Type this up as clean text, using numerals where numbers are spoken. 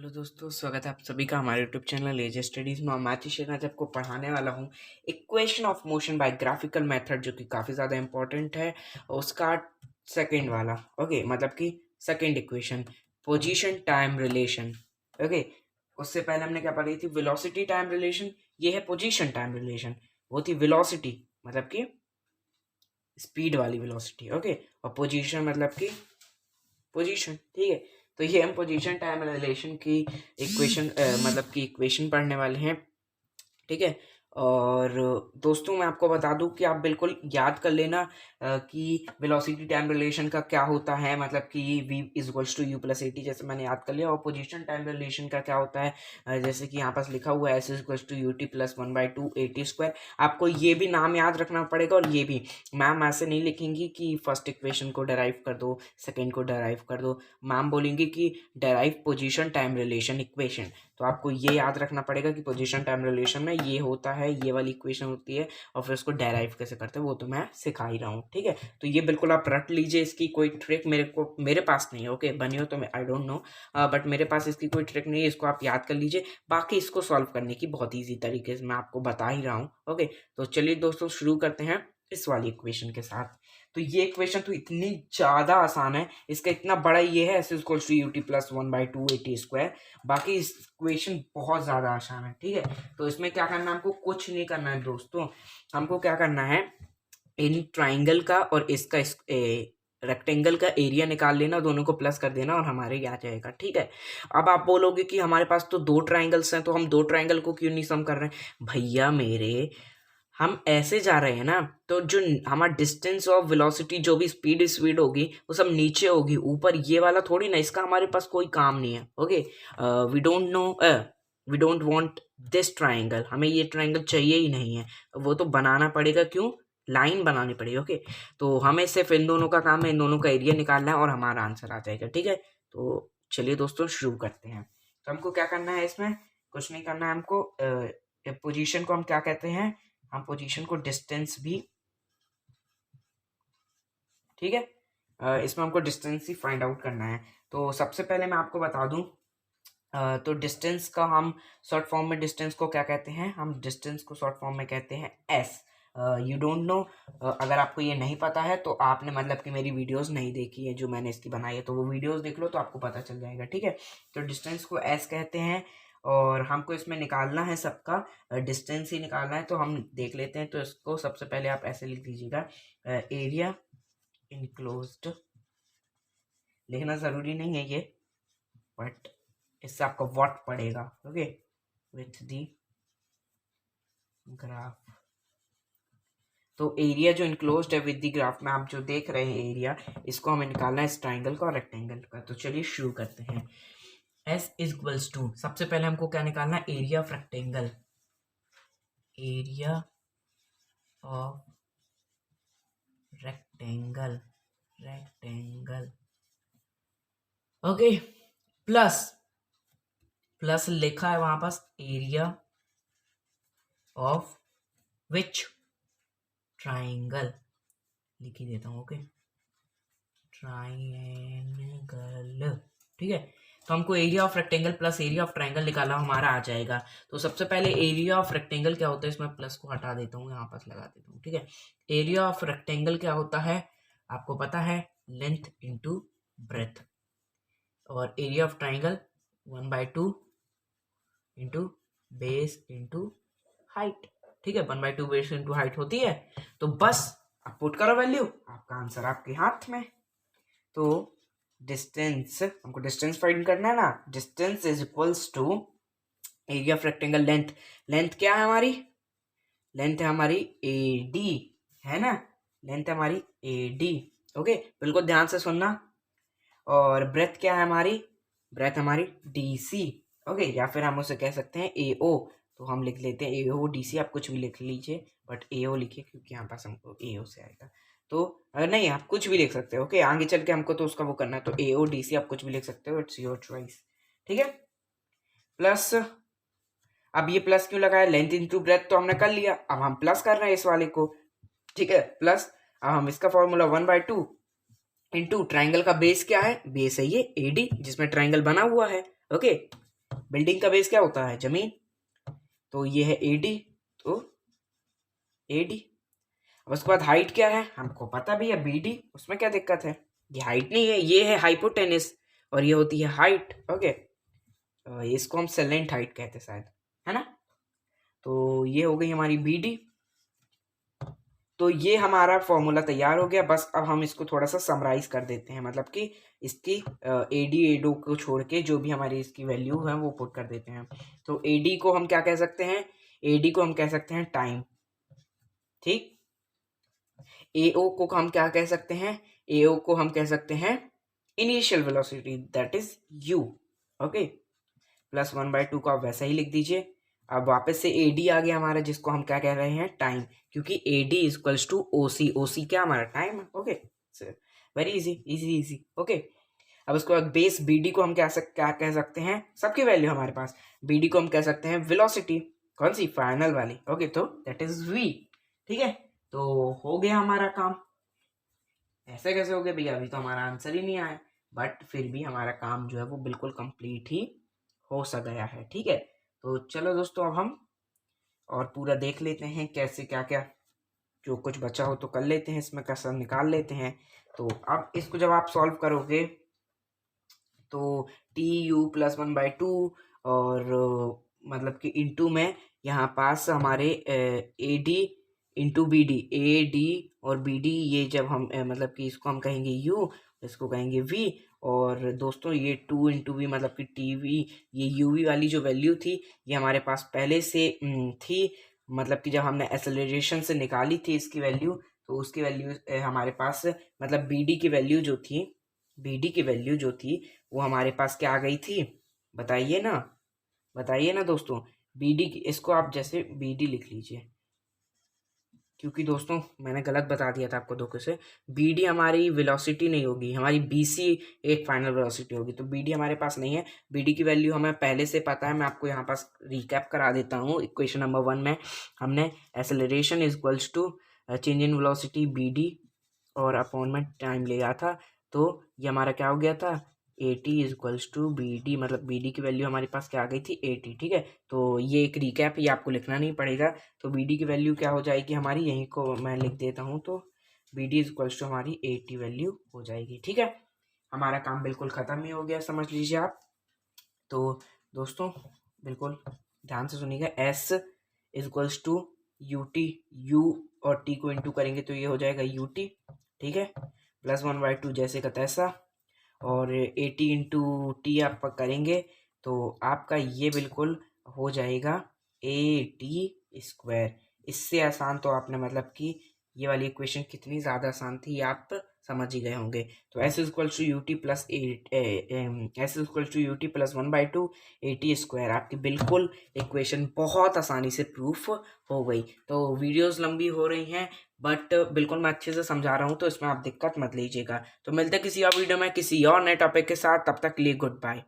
Hello दोस्तों, स्वागत है आप सभी का हमारे यूट्यूब चैनल एजे स्टडीज़ में। मैथी शेर आज आपको पढ़ाने वाला हूँ equation of motion by graphical method, जो कि काफ़ी ज़्यादा इंपॉर्टेंट है। उसका सेकंड वाला मतलब कि second equation, position time relation. Okay, उससे पहले हमने क्या पढ़ी थी? Velocity time relation. ये है पोजीशन टाइम रिलेशन। वो थी वेलोसिटी मतलब कि स्पीड वाली वेलोसिटी। ओके, और पोजीशन मतलब कि पोजीशन। ठीक है, तो ये हम पोजीशन टाइम रिलेशन की इक्वेशन मतलब कि इक्वेशन पढ़ने वाले हैं। ठीक है, और दोस्तों मैं आपको बता दूं कि आप बिल्कुल याद कर लेना कि वेलोसिटी टाइम रिलेशन का क्या होता है। मतलब कि v is to u plus a t, जैसे मैंने याद कर लिया। और पोजीशन टाइम रिलेशन का क्या होता है, जैसे कि यहाँ पास लिखा हुआ है s is to u t plus 1/2 a t square. आपको ये भी नाम याद रखना पड़ेगा। और ये भी मैम ऐसे नहीं लिखेंगी कि फर्स्ट इक्वेशन को डेराइव कर दो, सेकेंड को डेराइव कर दो। मैम बोलेंगे कि derive position time relation equation. तो आपको ये याद रखना पड़ेगा कि पोजीशन टाइम रिलेशन में ये होता है, ये वाली इक्वेशन होती है, और फिर उसको डेराइव कैसे करते हैं वो तो मैं सिखा ही रहा हूँ। ठीक है, तो ये बिल्कुल आप रट लीजिए। इसकी कोई ट्रिक मेरे पास नहीं है। ओके, बनी हो तो मैं आई डोंट नो, बट मेरे पास इसकी कोई ट्रिक नहीं है। इसको आप याद कर लीजिए। बाकी इसको सॉल्व करने की बहुत ईजी तरीके से मैं आपको बता ही रहा हूँ। ओके, तो चलिए दोस्तों शुरू करते हैं इस वाली इक्वेशन के साथ। तो ये इक्वेशन तो इतनी ज़्यादा आसान है, इसका इतना बड़ा ये है s equal to u t plus 1/2 a t square. बाकी इस इक्वेशन बहुत ज़्यादा आसान है। ठीक है, तो इसमें क्या करना है, हमको कुछ नहीं करना है दोस्तों। हमको क्या करना है, इन ट्राइंगल का और इसका रेक्टेंगल का एरिया निकाल लेना, दोनों को प्लस कर देना और हमारे ये आ जाएगा। ठीक है, अब आप बोलोगे कि हमारे पास तो दो ट्राइंगल्स हैं, तो हम दो ट्राइंगल को क्यों नहीं सम कर रहे हैं? भैया मेरे, हम ऐसे जा रहे हैं ना, तो जो हमारा डिस्टेंस ऑफ वेलोसिटी, जो भी स्पीड होगी वो सब नीचे होगी, ऊपर ये वाला थोड़ी ना। इसका हमारे पास कोई काम नहीं है। Okay, we don't know, we don't want this triangle. हमें ये ट्राइंगल चाहिए ही नहीं है। वो तो बनाना पड़ेगा, क्यों? लाइन बनानी पड़ेगी। ओके, तो हमें सिर्फ इन दोनों का काम है, इन दोनों का एरिया निकालना है और हमारा आंसर आ जाएगा। ठीक है, तो चलिए दोस्तों शुरू करते हैं। तो हमको क्या करना है, इसमें कुछ नहीं करना है। हमको पोजीशन को हम क्या कहते हैं, हम पोजीशन को डिस्टेंस भी, ठीक है, इसमें हमको डिस्टेंस ही फाइंड आउट करना है। तो सबसे पहले मैं आपको बता दूं, तो डिस्टेंस का हम शॉर्ट फॉर्म में डिस्टेंस को क्या कहते हैं? हम डिस्टेंस को शॉर्ट फॉर्म में कहते हैं एस। यू डोंट नो, अगर आपको ये नहीं पता है तो आपने मतलब कि मेरी वीडियोस नहीं देखी है जो मैंने इसकी बनाई है, तो वो वीडियोस देख लो तो आपको पता चल जाएगा। ठीक है, तो डिस्टेंस को एस कहते हैं और हमको इसमें निकालना है सबका डिस्टेंस ही निकालना है। तो हम देख लेते हैं। तो इसको सबसे पहले आप ऐसे लिख दीजिएगा, एरिया इनक्लोज्ड। लिखना ज़रूरी नहीं है ये, बट इससे आपका व्हाट पड़ेगा। Okay, with the graph. तो एरिया जो इनक्लोज्ड है विद द ग्राफ में आप जो देख रहे हैं एरिया, इसको हमें निकालना है इस ट्राइंगल का और रेक्टेंगल का। तो चलिए शुरू करते हैं। एस इज इक्वल्स टू, सबसे पहले हमको क्या निकालना है? Area of rectangle. Area of rectangle, rectangle. Okay, plus plus लिखा है वहां पास, एरिया ऑफ विच ट्राइंगल लिख ही देता हूँ। Okay, triangle. ठीक है, तो हमको area of rectangle plus area of triangle निकाला, हमारा आ जाएगा। तो सबसे पहले एरिया ऑफ रेक्टेंगल क्या होता है, इसमें प्लस को हटा देता हूँ, यहाँ पास लगा देता हूँ। ठीक है, एरिया ऑफ रेक्टेंगल क्या होता है आपको पता है? Length into breadth. और area of triangle 1/2 into base into height. ठीक है, 1/2 बेस इंटू हाइट होती है। तो बस आप पुट करो वैल्यू, आपका आंसर आपके हाथ में। तो डिस्टेंस, हमको डिस्टेंस फाइंड करना है ना। Distance is equals to area of rectangle length. Length क्या है हमारी? लेंथ है हमारी ए डी, है ना। लेंथ है हमारी ए डी। ओके, बिल्कुल ध्यान से सुनना। और ब्रेथ क्या है हमारी? ब्रेथ हमारी डी सी। ओके, या फिर हम उसे कह सकते हैं ए ओ। तो हम लिख लेते हैं ए ओ डी सी। आप कुछ भी लिख लीजिए, बट ए ओ लिखिए क्योंकि यहाँ पास हमको ए ओ से आएगा। तो अगर नहीं, आप कुछ भी लिख सकते हो। ओके, आगे चल के हमको तो उसका वो करना है, तो ए ओ डी सी आप कुछ भी लिख सकते हो, इट्स योर चॉइस। ठीक है, प्लस, अब ये प्लस क्यों लगाया? लेंथ इंटू ब्रेथ तो हमने कर लिया, अब हम प्लस कर रहे हैं इस वाले को। ठीक है, प्लस अब हम इसका फॉर्मूला 1/2 इंटू ट्राइंगल का बेस क्या है? बेस है ये ए डी, जिसमें ट्राइंगल बना हुआ है। ओके, बिल्डिंग का बेस क्या होता है? जमीन। तो ये है AD, तो AD। अब उसके बाद हाइट क्या है? हमको पता भी है BD, उसमें क्या दिक्कत है? ये हाइट नहीं है, ये है हाइपोटेनिस और ये होती है हाइट। ओके, इसको हम सेलेंट हाइट कहते हैं शायद, है ना। तो ये हो गई हमारी BD। तो ये हमारा फॉर्मूला तैयार हो गया। बस अब हम इसको थोड़ा सा समराइज कर देते हैं, मतलब कि इसकी AD ADO को छोड़ के जो भी हमारी इसकी वैल्यू है वो पुट कर देते हैं। तो AD को हम क्या कह सकते हैं? AD को हम कह सकते हैं टाइम, ठीक। AO को हम क्या कह सकते हैं? AO को हम कह सकते हैं initial velocity, that is U। Okay, +1/2 को आप वैसा ही लिख दीजिए। अब वापस से AD आ गया हमारा, जिसको हम क्या कह रहे हैं? टाइम, क्योंकि AD equals to OC। OC क्या हमारा? Time. Okay, very easy easy easy. Okay, अब उसके बाद बेस BD को हम क्या कह सकते हैं? सबकी वैल्यू हमारे पास। BD को हम कह सकते हैं वेलोसिटी, कौन सी? फाइनल वाली। ओके, तो दैट इज V। ठीक है, तो हो गया हमारा काम। ऐसे कैसे हो गया भैया? अभी तो हमारा आंसर ही नहीं आया, बट फिर भी हमारा काम जो है वो बिल्कुल कंप्लीट ही हो सा गया है। ठीक है, तो चलो दोस्तों, अब हम और पूरा देख लेते हैं कैसे क्या क्या जो कुछ बचा हो तो कर लेते हैं, इसमें कसर निकाल लेते हैं। तो अब इसको जब आप सॉल्व करोगे तो TU+1/2 और मतलब कि इंटू में यहाँ पास हमारे AD इंटू BD, AD और BD, ये जब हम मतलब कि इसको हम कहेंगे U, इसको कहेंगे V। और दोस्तों ये 2 इंटू V मतलब कि TV, ये UV वाली जो वैल्यू थी ये हमारे पास पहले से थी। मतलब कि जब हमने एक्सेलरेशन से निकाली थी इसकी वैल्यू, तो उसकी वैल्यू हमारे पास, मतलब BD की वैल्यू जो थी वो हमारे पास क्या आ गई थी? बताइए ना, बताइए ना दोस्तों। BD की, इसको आप जैसे BD लिख लीजिए, क्योंकि दोस्तों मैंने गलत बता दिया था आपको धोखे से। BD हमारी वेलोसिटी नहीं होगी, हमारी BC एक फाइनल वेलोसिटी होगी। तो BD हमारे पास नहीं है। BD की वैल्यू हमें पहले से पता है, मैं आपको यहाँ पास रिकैप करा देता हूँ। इक्वेशन नंबर 1 में हमने acceleration equals to change in velocity BD और अपॉन में टाइम लिया था। तो ये हमारा क्या हो गया था? AT इक्वल्स टू BD, मतलब BD की वैल्यू हमारे पास क्या आ गई थी? AT। ठीक है, तो ये एक रिकैप, ये आपको लिखना नहीं पड़ेगा। तो BD की वैल्यू क्या हो जाएगी हमारी? यहीं को मैं लिख देता हूँ। तो BD इक्वल्स टू हमारी AT वैल्यू हो जाएगी। ठीक है, हमारा काम बिल्कुल ख़त्म ही हो गया, समझ लीजिए आप। तो दोस्तों बिल्कुल ध्यान से सुनिएगा। S equals to UT, U और T को इंटू करेंगे तो ये हो जाएगा UT। ठीक है, +1/2 जैसे का तैसा, और 80 इंटू टी आप करेंगे तो आपका ये बिल्कुल हो जाएगा AT²। इससे आसान तो आपने, मतलब कि ये वाली इक्वेशन कितनी ज़्यादा आसान थी आप समझ ही गए होंगे। तो S=UT+1/2 AT², आपकी बिल्कुल इक्वेशन बहुत आसानी से प्रूफ हो गई। तो वीडियोस लंबी हो रही हैं, बट बिल्कुल मैं अच्छे से समझा रहा हूँ, तो इसमें आप दिक्कत मत लीजिएगा। तो मिलते हैं किसी और वीडियो में किसी और नए टॉपिक के साथ, तब तक के लिए गुड बाय।